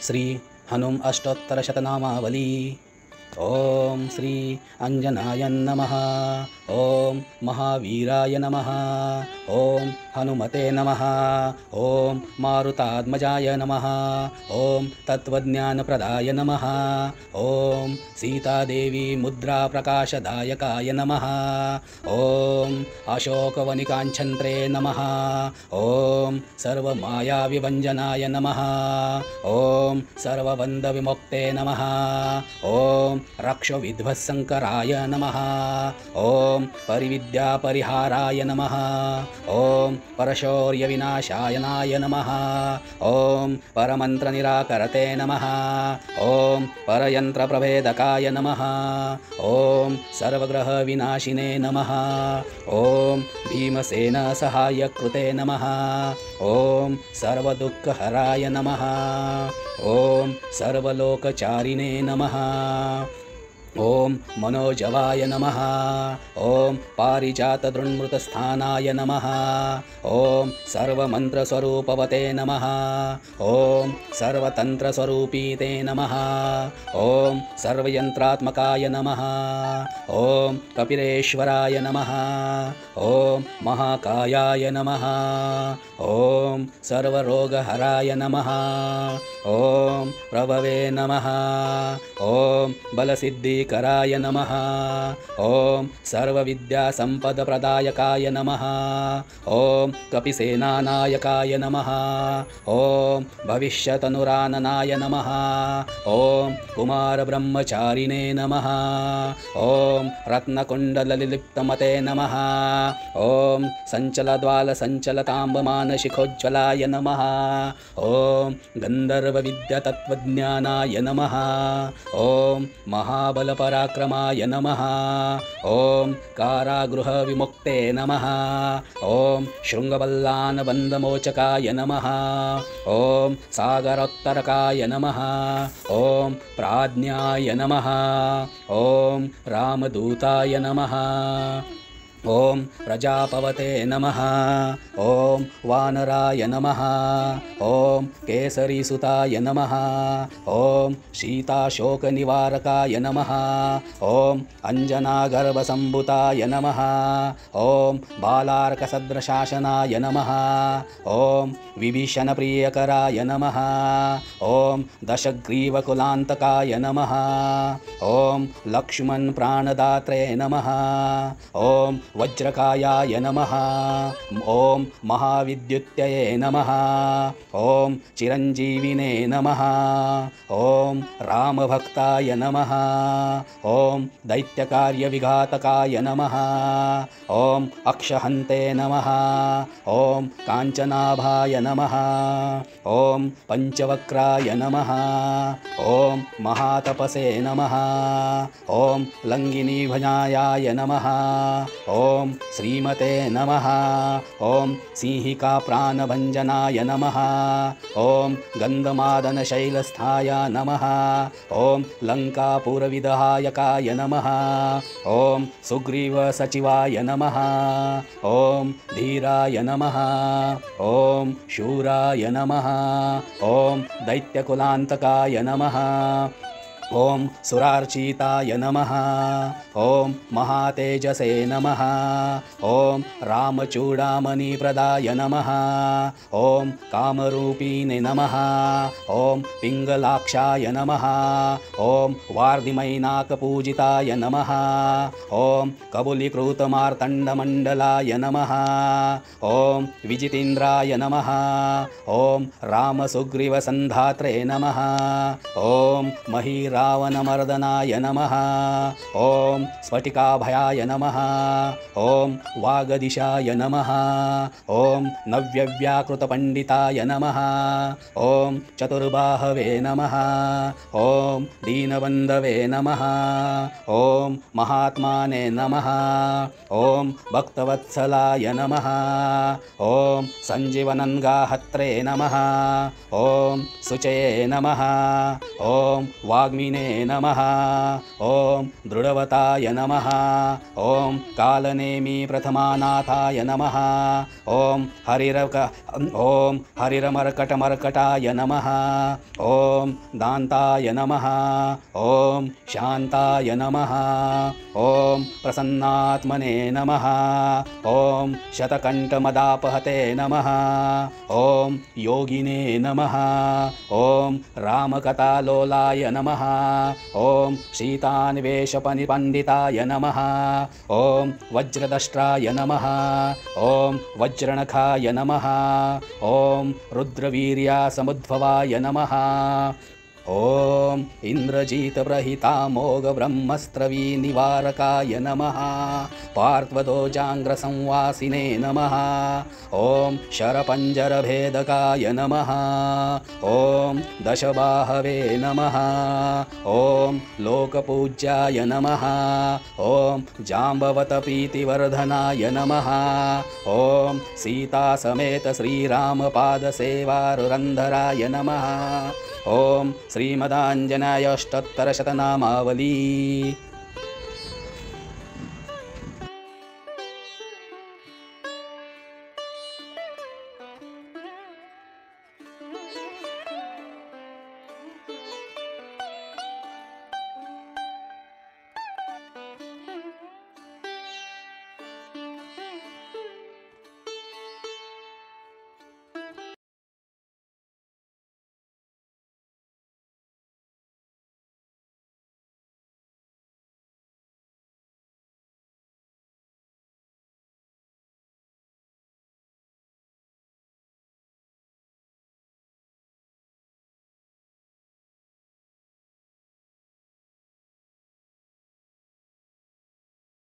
श्री हनुम अष्टोत्तरशतनामावली। ओम श्री अंजनाय नमः। ओम महावीराय नमः। ओम हनुमते नमः। ओम मारुतात्मजाय नमः। ओम तत्वज्ञानप्रदाय नमः। ओम सीतादेवी मुद्रा प्रकाशदायकाय नमः। ओम अशोकवनिकाञ्छन्त्रे नमः। ओम सर्वमायाविभञ्जनाय नमः। ओम सर्वबन्धविमुक्ते नमः। ओम रक्षोविध्वंसङ्कराय नमः। ओम परिविद्यापरिहाराय नमः। ओम परशौर्यविनाशायनाय नमः। ओम परमन्त्रनिराकरते नमः। ओम परयन्त्रप्रभेदकाय नमः। ओम सर्वग्रहविनाशिने नमः। ओम भीमसेनसहायकृते नमः। ओम सर्वदुःखहराय नमः। ओम सर्वलोकचारिणे नमः। ओम मनोजवाय नमः। ओम पारिजातदृन्मृतस्थानाय नमः। ओम सर्वमन्त्रस्वरूपवते नमः। ओम सर्वतन्त्रस्वरूपीते नमः। ओम सर्वयन्त्रात्मकाय नमः। ओम कपिलेश्वराय नमः। ओम महाकायाय नमः। ओम सर्वरोगहराय नमः। ओम प्रभवे नमः। ओम बलसिद्धिकराय नमः। ओम सर्वविद्यासम्पदप्रदायकाय नमः। ओम कपिसेनानायकाय नमः। ओम भविष्यतनुराननाय नमः। ओम कुमारब्रह्मचारिणे नमः। ओम रत्नकुण्डललिप्तमते नमः। ओम सञ्चलद्वालसञ्चलताम्बमानशिखोज्ज्वलाय नमः। ओम गन्धर्वविद्यातत्त्वज्ञानाय नमः। ओम महाबलपराक्रमाय नमः। ओम कारागृहविमुक्ते नमः। ओम शृङ्गवल्लानबन्धमोचकाय नमः। ओम सागरोत्तरकाय नमः। ओम प्राज्ञाय नमः। ओम रामदूताय नमः। ओम प्रजापवते नमः। ओम वानराय नमः। ओम केसरीसुताय नमः। ओम सीताशोकनिवारकाय नमः। ओम अंजनागर्भसम्भूताय नमः। ओम बालार्कसद्रशासनाय नमः। ओम विभीषणप्रियकराय नमः। ओम दशग्रीवकुलान्तकाय नमः। ओम लक्ष्मणप्राणदात्रे नमः। ओम वज्रकायाय नमः। ओम महाविद्युत्तये नमः। ओम चिरञ्जीविने नमः। ओम रामभक्ताय नमः। ओम दैत्यकार्यविघातकाय नमः। ओम अक्षहन्ते नमः। ओम काञ्चनाभाय नमः। ओम पंचवक्राय नमः। ओम महातपसे नमः। ओम लङ्गिनीभजायाय नमः। ओम श्रीमते नमः। ओम सिंहिका प्राणभञ्जनाय नमः। ओम गन्धमादनशैलस्थाय नमः। ओम लङ्कापुरविधायकाय नमः। ओम सुग्रीवसचिवाय नमः। ओम धीराय नमः। ओम शूराय नमः। ओम दैत्यकुलान्तकाय नमः। ओम सुरार्चिताय नमः। ओम महातेजसे नमः। ओम रामचूडामणिप्रदाय नमः। ओम कामरूपिणे नमः। ओम पिङ्गलाक्षाय नमः। ओम वार्धिमैनाकपूजिताय नमः। ओम कबुलीकृतमार्तण्डमण्डलाय नमः। ओम विजितेन्द्राय नमः। ओम रामसुग्रीवसन्धात्रे नमः। ओम रावणमर्दनाय नमः। ओम स्फटिकाभयाय नमः। ओम वागदिशाय नमः। ओम नव्यव्याकृतपण्डिताय नमः। ओम चतुर्बाहवे नमः। ओम दीनबन्धवे नमः। ओम महात्माने नमः। ओम भक्तवत्सलाय नमः। ओम सञ्जीवनन्गाहत्रे नमः। ओम ॐ शुचये नमः ॐ वाग्मिने नमः ॐ दृढवताय नमः ॐ कालनेमि प्रथमानाथाय नमः ॐ हरिरमर्कटमर्कटाय नमः ॐ दान्ताय नमः ॐ शान्ताय नमः ॐ प्रसन्नात्मने नमः ॐ शतकण्ठमदापहते नमः ॐ योगिने नमः ॐ रामकथालोलाय नमः ॐ शीतान्वेषपनिपण्डिताय नमः ॐ वज्रदष्ट्राय नमः ॐ वज्रणखाय नमः ॐ रुद्रवीर्यासमुद्भवाय नमः ॐ इन्द्रजितप्रहितामोघब्रह्मस्त्रवीनिवारकाय नमः पार्श्वदोजाङ्ग्रसंवासिने नमः ॐ शरपञ्जरभेदकाय नमः ॐ दशबाहवे नमः ॐ लोकपूज्याय नमः ॐ जाम्बवतप्रीतिवर्धनाय नमः ॐ सीतासमेत श्रीरामपादसेवारुरन्धराय नमः ॐ श्रीमदाञ्जनेयाष्टोत्तरशतनामावली।